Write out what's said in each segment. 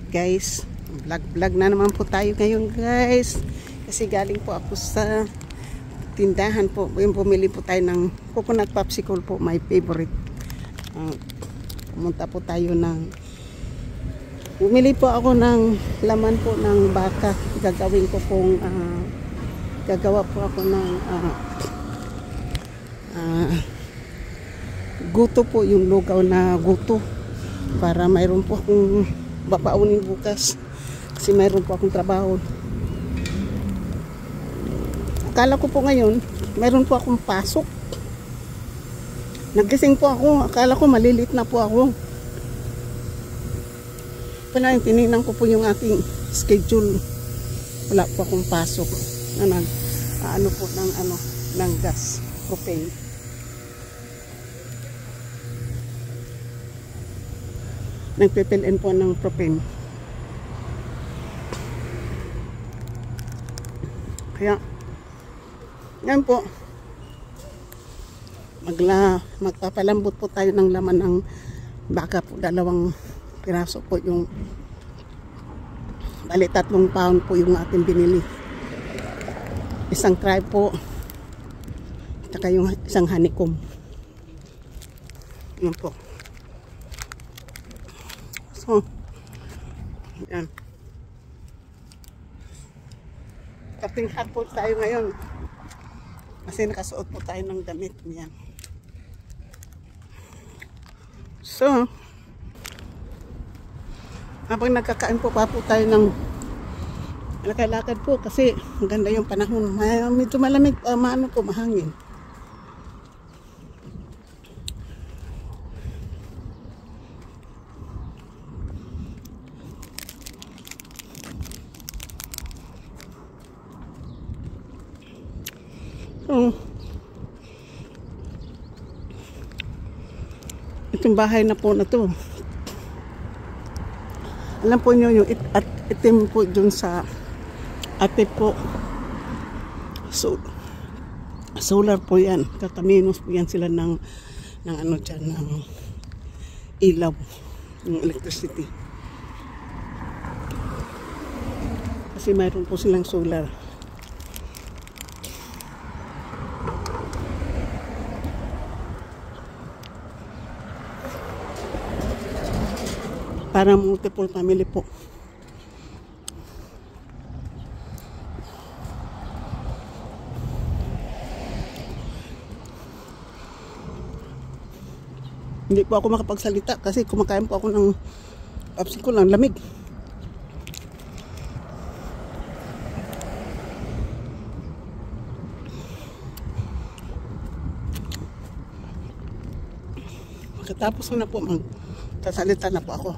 guys. Vlog na naman po tayo ngayon guys. Kasi galing po ako sa tindahan po. Yung bumili po tayo ng coconut popsicle po, my favorite. Pumunta po tayo ng bumili po ako ng laman po ng baka. Gagawin ko pong gagawa po ako ng guto po, yung lugaw na guto. Para mayroon po akong babaunin bukas. Kasi mayroon po akong trabaho. Akala ko po ngayon, mayroon po akong pasok. Nagising po ako. Akala ko malilit na po ako. Pala, tinignan ko po yung aking schedule. Wala po akong pasok. Ano po ng gas, propane. Nagpipilin po ng propane. Kaya, yan po. Magpapalambot po tayo ng laman ng baka po. 2 piraso po yung bali 3 pound po yung ating binili. Isang try po. Saka yung isang honeycomb. Yan po. So, yan. Kaping hot po tayo ngayon. Kasi nakasuot po tayo ng damit. Yan. So, habang nagkakain po pa po tayo ng lakad-lakad po kasi maganda yung panahon. Medyo malamig, maano po, mahangin. So, itong bahay na po na to. Alam po nyo yung itim po dun sa ate po. So, solar po yan. Kakaminos po yan sila ng ano dyan, ng ilaw, ng electricity. Kasi mayroon po silang solar. Para multiple family po. Hindi po ako makapagsalita kasi kumakain po ako ng popsicle ng lamig. Pagkatapos na po magsasalita na po ako.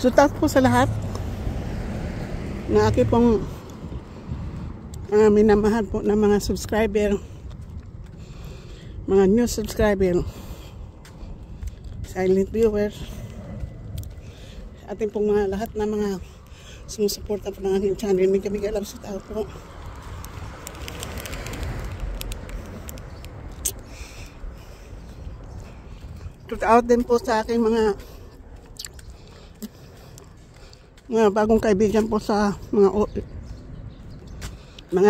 So thanks po sa lahat na aking pong minamahal po ng mga subscriber, mga new subscriber, silent viewers, ating pong mga lahat na mga sumusuporta po ng aking channel. May kami alam sa tao po. Shoutout din po sa aking mga bagong kaibigan po sa mga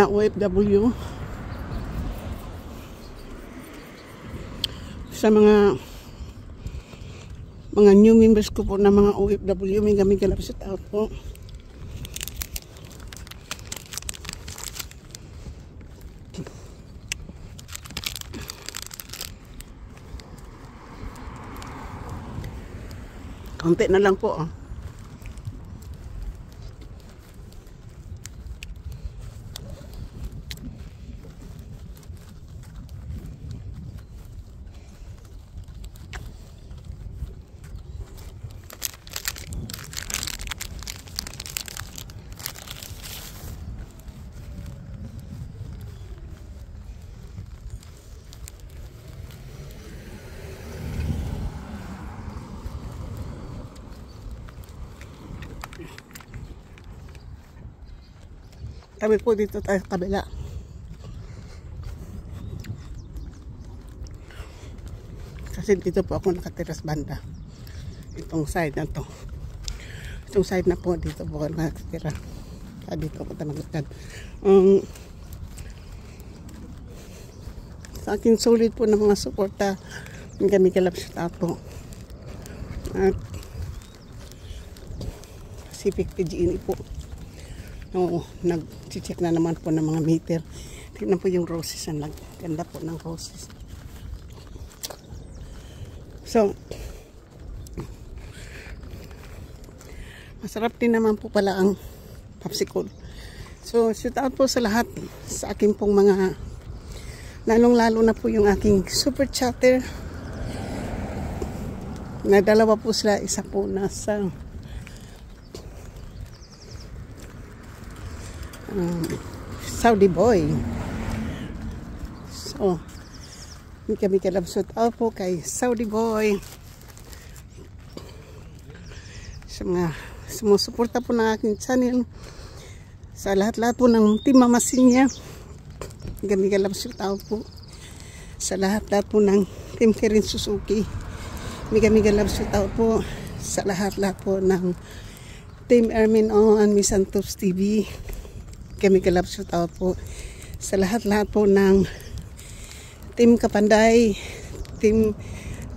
OFW, sa mga new members ko po na mga OFW. May kami kalapit out po. Konti na lang po. Kami po dito tayo kabila. Kasi dito po ako nakatiras banda. Itong side na to. Itong side na po, dito po ako nakatira. Dito ako talagang. Sa akin solid po ng mga suporta. Kami kalap sa tapo. At Pacific PG&E po. Nag-check na naman po ng mga meter. Tignan po yung roses. Ang ganda po ng roses. So, masarap din naman po pala ang popsicle. So, shout out po sa lahat. Sa akin pong mga, lalong-lalo na po yung aking super chatter. Na dalawa po sila. Isa po nasa Saudi boy. So, kami kalabsot out po kay Saudi boy. Sa mga sumusuporta po ng aking channel. Sa lahat-lahat po ng Team Mama Sinya. Kami kalabsot out po. Sa lahat-lahat po ng Team Karen Suzuki. Kami kalabsot out po. Sa lahat-lahat po ng Team Ermin O and Miss Santos TV. Kami kalabsot out po sa lahat-lahat po ng Team Kapanday, Team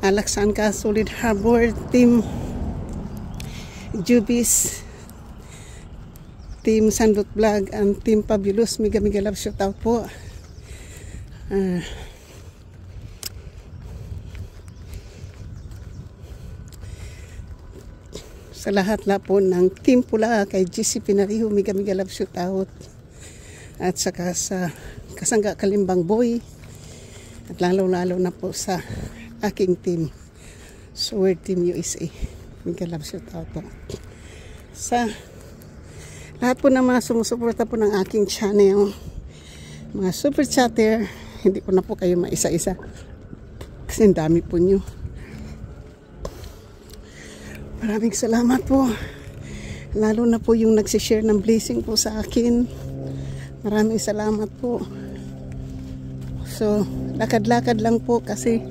Alaksanka, Solid Harbor, Team Jubis, Team Sandot Vlog, and Team Fabulous. Mega kalabsot out po. Sa lahat-lahat po ng Team Pula, kay GC Pinariho, mega kalabsot out. At saka sa Kasangga Kalimbang Boy. At lalo-lalo na po sa aking team. Sword Team USA. Mega love shout out po. Sa lahat po ng mga sumusuporta po ng aking channel. Mga super chatter. Hindi ko na po kayo maisa-isa. Kasi ang dami po nyo. Maraming salamat po. Lalo na po yung nagsishare ng blessing po sa akin. Maraming salamat po. So, lakad-lakad lang po kasi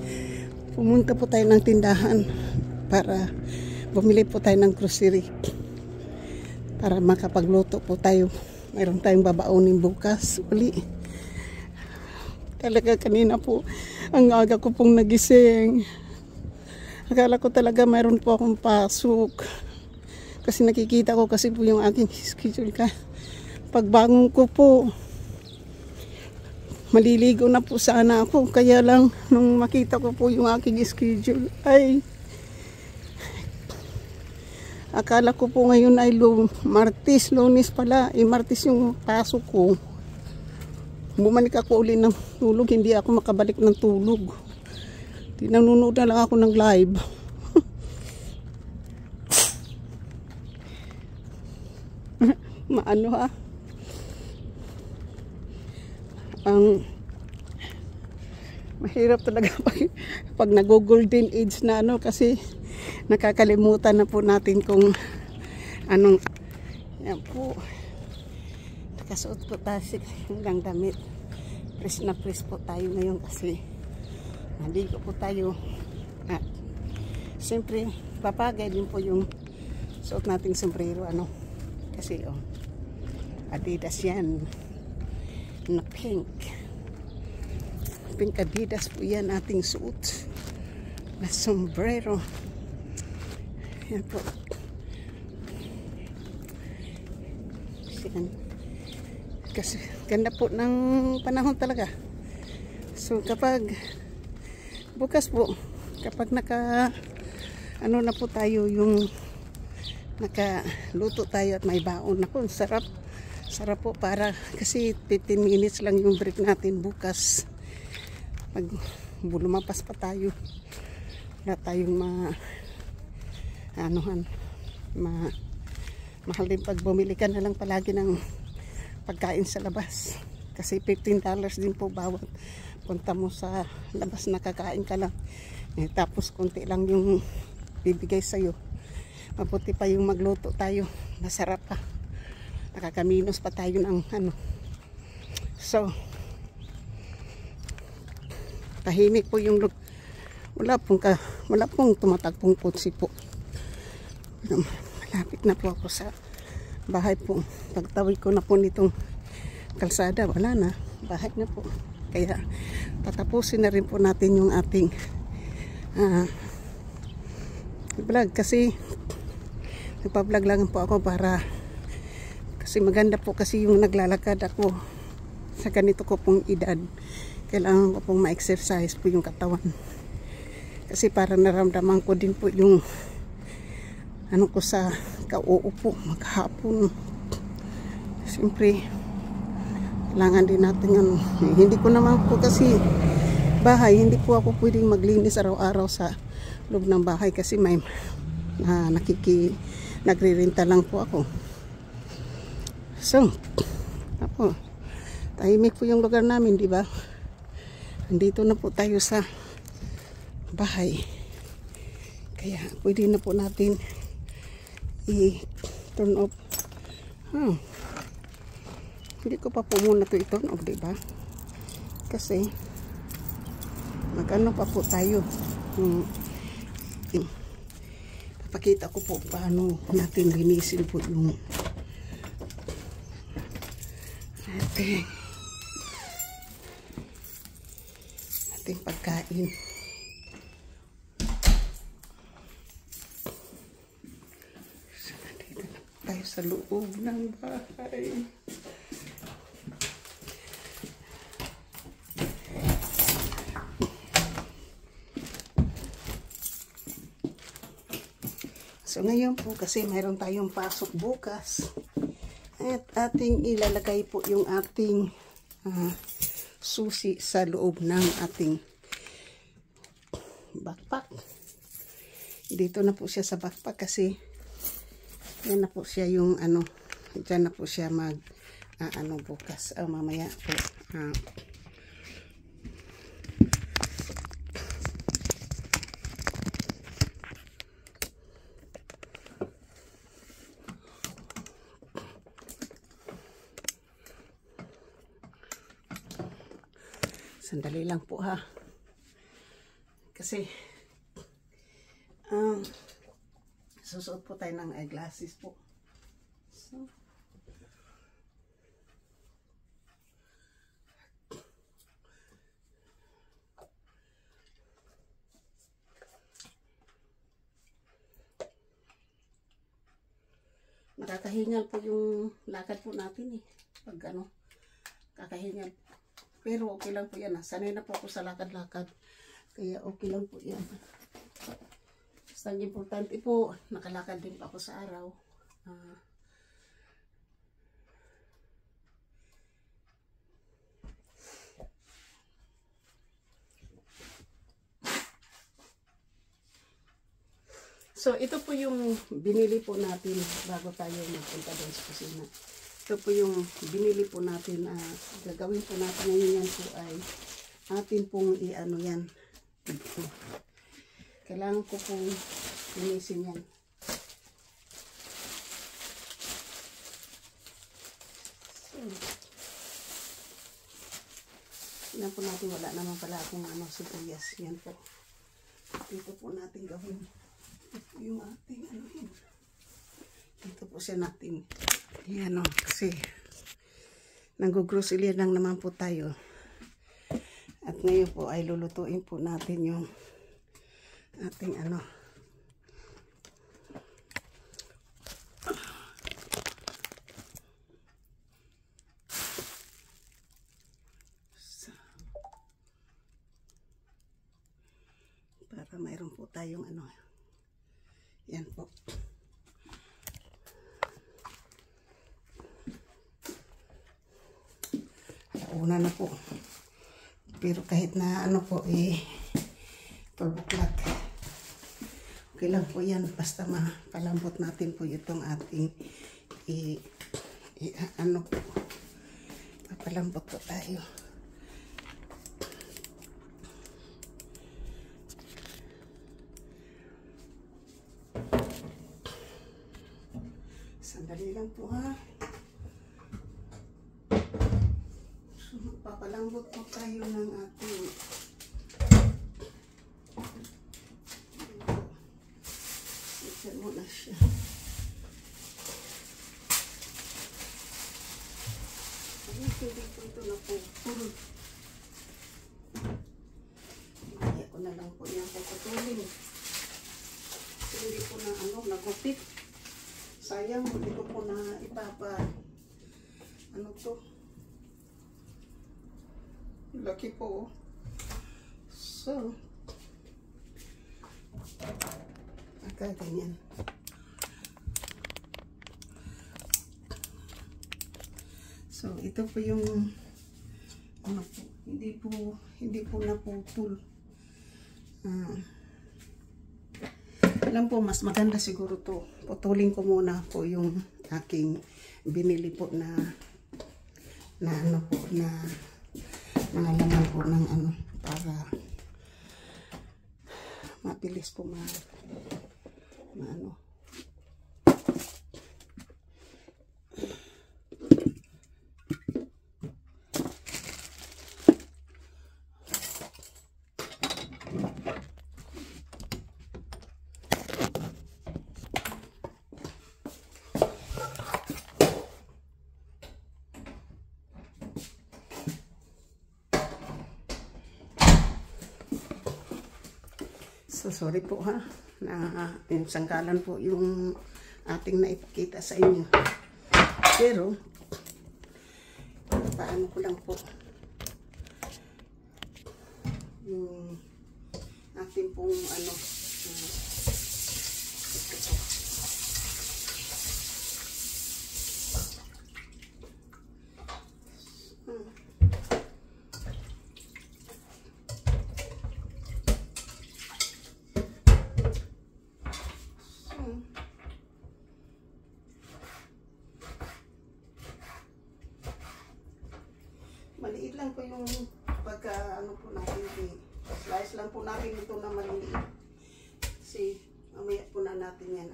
pumunta po tayo ng tindahan para bumili po tayo ng grocery. Para makapagluto po tayo. Mayroon tayong babaunin bukas uli. Talaga kanina po, ang aga ko pong nagising. Akala ko talaga mayroon po akong pasok. Kasi nakikita ko kasi po yung aking schedule ka. Pagbangon ko po, maliligo na po sana ako. Kaya lang, nung makita ko po yung aking schedule, ay, akala ko po ngayon ay Martes, Lunes pala. Martes yung pasok ko. Bumalik ako uli ng tulog, hindi ako makabalik ng tulog. Nanonood na lang ako ng live. Maano ha? Ang mahirap talaga pag nag-golden age na ano, kasi nakakalimutan na po natin kung anong, yan po, nakasuot po tayo hanggang damit. Press na press po tayo ngayon kasi naligo po tayo. At siyempre papagay din po yung suot nating sombrero, ano, kasi Adidas yan na pink Adidas po yan ating suot na sombrero. Yan po. Kasi ganda po ng panahon talaga. So kapag bukas po, kapag ano na po tayo, yung nakaluto tayo at may baon na po, sarap po, para kasi 15 minutes lang yung break natin bukas. Pag lumapas pa tayo, wala tayong mahal din pag bumili ka na lang palagi ng pagkain sa labas. Kasi $15 din po bawat punta mo sa labas, nakakain ka lang. Tapos konti lang yung bibigay sa'yo. Mabuti pa yung magluto tayo, masarap pa. nakakaminos pa tayo ng ano. So, tahimik po yung wala pong tumatagpong kotse po. Malapit na po ako sa bahay po. Pagtawid ko na po nitong kalsada, wala na, bahay na po. Kaya tatapusin na rin po natin yung ating vlog, kasi nagpa-vlog lang po ako para kasi maganda po kasi yung naglalakad ako sa ganito ko pong edad. Kailangan ko pong ma-exercise po yung katawan. Kasi para naramdaman ko din po yung ano ko sa kauupo maghapon. Siyempre, kailangan din natin ano. Hindi ko naman po kasi bahay, hindi po ako pwedeng maglinis araw-araw sa loob ng bahay kasi may nagre-renta lang po ako. So, ako, tahimik po yung lugar namin, di ba? Andito na po tayo sa bahay. Kaya pwede na po natin i-turn off. Hindi ko pa po muna ito i-turn off, di ba? Kasi magano pa po tayo. Papakita ko po paano natin linisin po yung ating pagkain. So, nandito na tayo sa loob ng bahay. So ngayon po kasi mayroon tayong pasok bukas at ating ilalagay po yung ating susi sa loob ng ating backpack. Dito na po siya sa backpack kasi yan na po siya yung ano, dyan na po siya mag ano bukas, mamaya po sandali lang po ha. Kasi susuot po tayo ng eyeglasses po. So, nakakahingal po yung lakad po natin eh. Pag ano, kakahingal. Pero okay lang po yan. Sanay na po ako sa lakad-lakad. Kaya okay lang po yan. Basta ang importante po, nakalakad din po ako sa araw. So, ito po yung binili po natin bago tayo magpunta doon sa kusina. Ito po yung binili po natin. Gagawin po natin ngayon yan po ay atin pong i-ano yan. Kailangan ko pong linisin yan. So, yan po natin. Wala naman pala akong ano, sibuyas. Yan po. Dito po natin gawin. Ito yung ating ano yun. Dito po siya natin. Yan o. Kasi nag-grocery lang naman po tayo. At ngayon po ay lulutuin po natin yung ating ano. So, para mayroon po tayong ano. Yan po. Una na po. Pero kahit na ano po 12 o'clock. Okay lang po yan. Basta mapalambot natin po itong ating ano po. Mapalambot po tayo. Sandali lang po ha. Magpapalambot po tayo ng ating ito muna siya. Hindi po ito na po puro. Kaya ko na lang po yan puputulin. Hindi po na nagupit. Sayang, hindi ko po na to. Laki po. So, ganyan. So, ito po yung hindi po naputol. Alam po, mas maganda siguro to. Putulin ko muna po yung aking binili po na mga laman po ng para mabilis po So, sorry po ha, na yung sangkalan po yung ating naipakita sa inyo. Pero, paano ko lang po yung ating pong maliit lang po yung pagka po natin, slice lang po natin ito na maliit. Kasi mamaya po na natin yan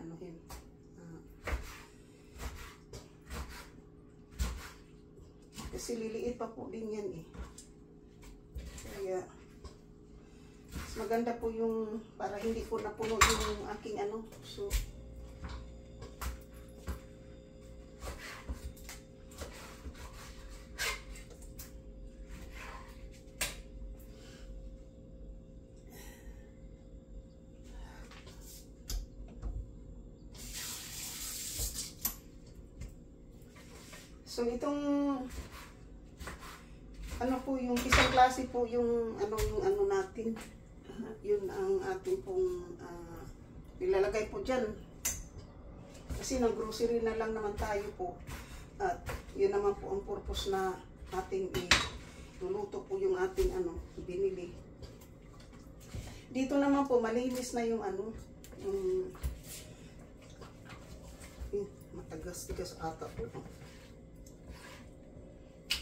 kasi liliit pa po din yan Kaya mas maganda po yung para hindi po napuno yung aking so So itong po yung isang klase po yung natin. Yun ang ating pong ilalagay po diyan. Kasi nang grocery na lang naman tayo po. At yun naman po ang purpose na ating iluluto po yung ating binili. Dito naman po malinis na yung matagas-tigas ata po.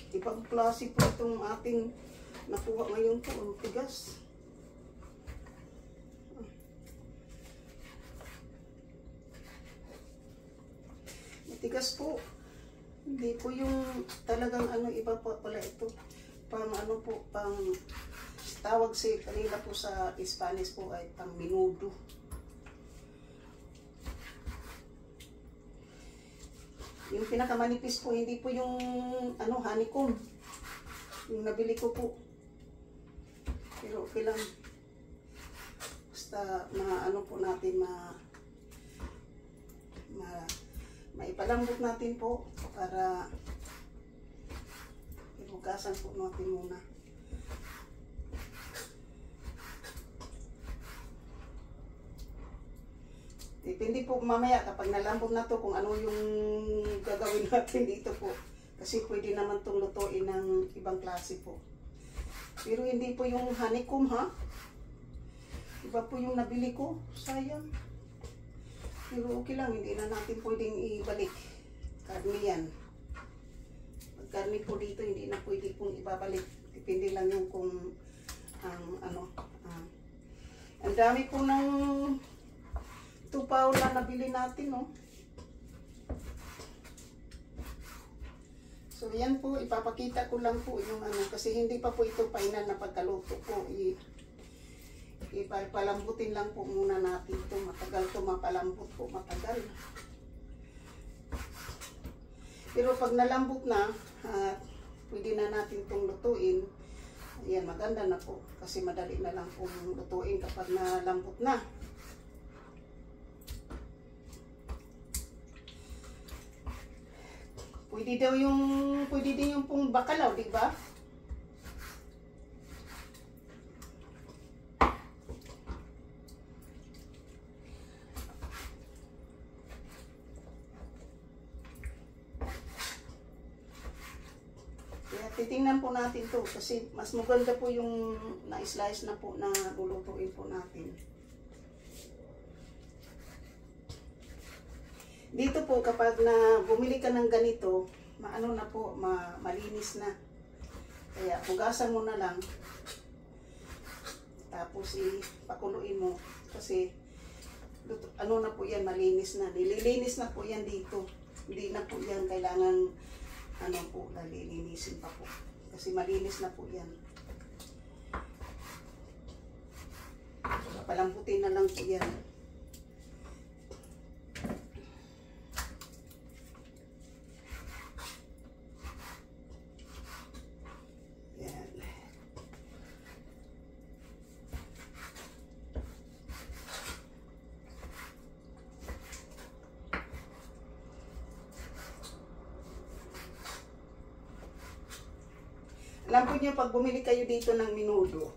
Ibang klase po itong ating nakuha ngayon po, ang tigas. Matigas po. Hindi po yung talagang iba po pala ito. Pang pang tawag kanila po sa Spanish po ay pang menudo. Yung pinakamanipis po, hindi po yung honeycomb. Yung nabili ko po. Pero okay lang. Basta po natin maipalambot natin po para ibugasan po natin muna. Depende po mamaya kapag nalambot na to kung ano yung gagawin natin dito po. Kasi pwede naman itong lutuin ng ibang klase po. Pero hindi po yung honeycomb ha. Iba po yung nabili ko. Sayang. Pero okay lang. Hindi na natin pwedeng ibalik. Karne yan. Pag karne po dito hindi na pwede pong ibabalik. Depende lang yung kung ang dami po ng tupaw na nabili natin, no? So yan po, ipapakita ko lang po yung ano, kasi hindi pa po ito final na pagkaluto po. Ipalambutin lang po muna natin ito. Matagal ito mapalambot po, matagal. Pero pag nalambot na, pwede na natin itong lutuin. Ayan, maganda na po. Kasi madali na lang po lutuin kapag nalambot na. Pwede din yung pong bakalaw, di ba? Titingnan po natin to kasi mas maganda po yung na-slice na po na lulutuin po natin. Dito po kapag na bumili ka ng ganito, maano na po, malinis na. Kaya hugasan mo na lang. Tapos ipakuluin mo kasi ano na po yan, malinis na. Nililinis na po yan dito. Hindi na po yan kailangan ano po, lalilinisin pa po. Kasi malinis na po yan. Palamputin na lang po yan. Yan. Alam po niyo, pag bumili kayo dito ng menudo,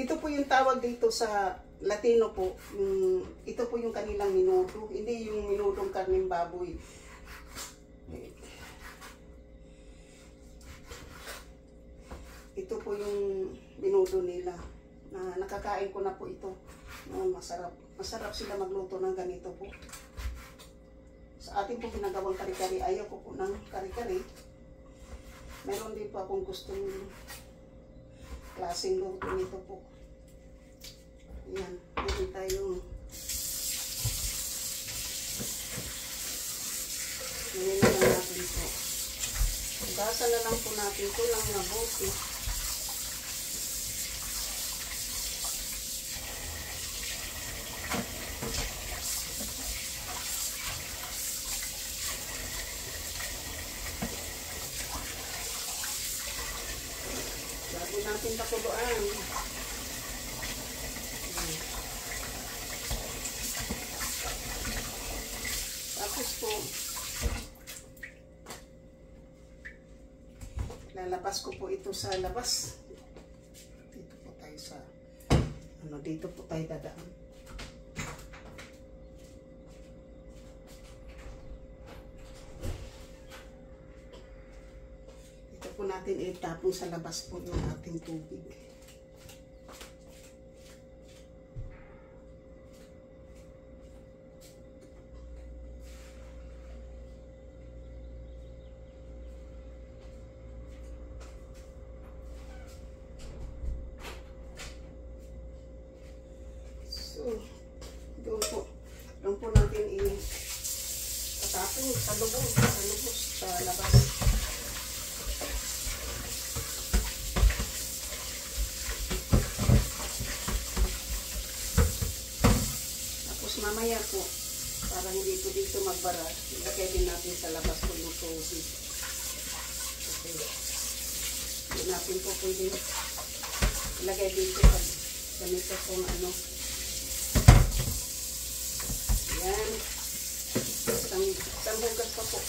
ito po yung tawag dito sa Latino po, ito po yung kanilang menudo, hindi yung menudong karneng baboy. Ito po yung menudo nila, na nakakain ko na po ito. Masarap sila magluto ng ganito po. Sa atin po ginagawang kari-kari, ayaw ko po ng kari-kari. Meron din po akong gustong klaseng luto nito po. Ayan, meron tayong nilina na natin po. Basa na lang po natin ito lang mabuti. Natin pakuluan. Tapos po, lalabas ko po ito sa labas. Dito po tayo sa, dito po tayo dadaan. Po natin itapon sa labas po yung ating tubig. So, doon po natin itatapon sa lubos, sa labas. Mamaya po, para hindi po dito magbara, ilagay din natin sa labas po yung tubig. Okay. Hindi natin po pwede ilagay dito pag ganito pong ano. Yan. Isang hugas pa po.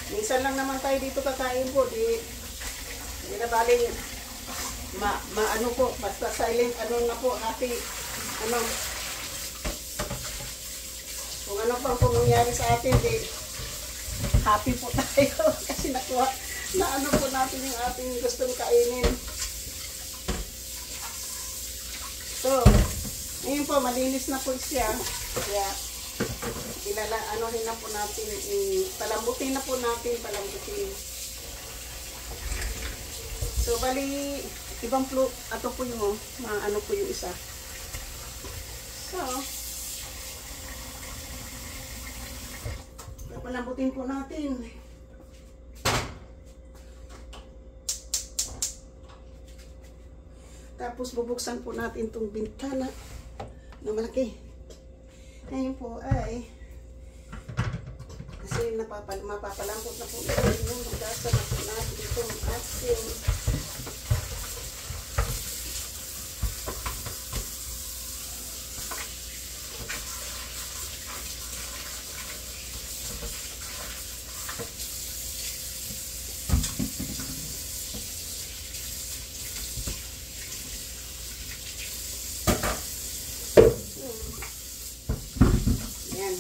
Minsan lang naman tayo dito kakain po, di na baling ano po, basta silent na po, happy, kung ano pang nangyari sa atin, di happy po tayo kasi nakuha, na po natin yung ating gustong kainin. So, ngayon po, malinis na po siya. Kaya, anohin na po natin, palambutin na po natin, palambutin. So, bali, ibang flow, ato po yung, ano po yung isa. So, palambutin po natin. Tapos, bubuksan po natin itong bintana na malaki. Ngayon po ay kasi mapapalambot na po natin yung magdasa na po natin itong asin. Yan.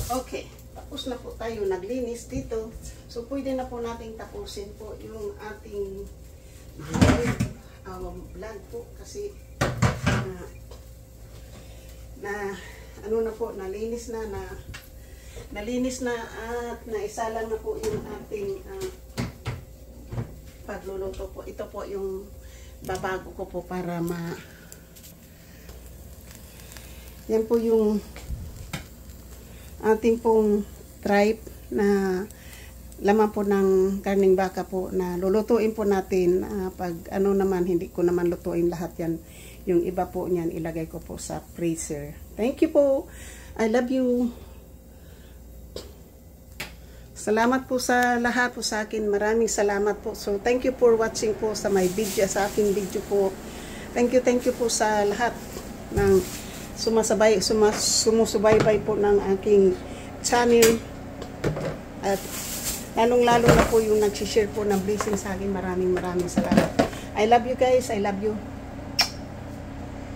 Okay, tapos na po tayo naglinis dito. So, pwede na po nating tapusin po yung ating vlog po kasi ano na po, nalinis na at naisalang na po yung ating pagluluto po. Ito po yung babago ko po para yan po yung ating pong tripe na laman po ng karning baka po na lulutuin po natin. Pag ano naman, hindi ko naman lutuin lahat yan. Yung iba po niyan, ilagay ko po sa freezer. Thank you po. I love you. Salamat po sa lahat po sa akin. Maraming salamat po. So, thank you for watching po sa my video, sa aking video po. Thank you po sa lahat ng sumusubaybay po ng aking channel. At lalong-lalo na po yung nag-share po ng blessing sa akin. Maraming salamat. I love you guys. I love you.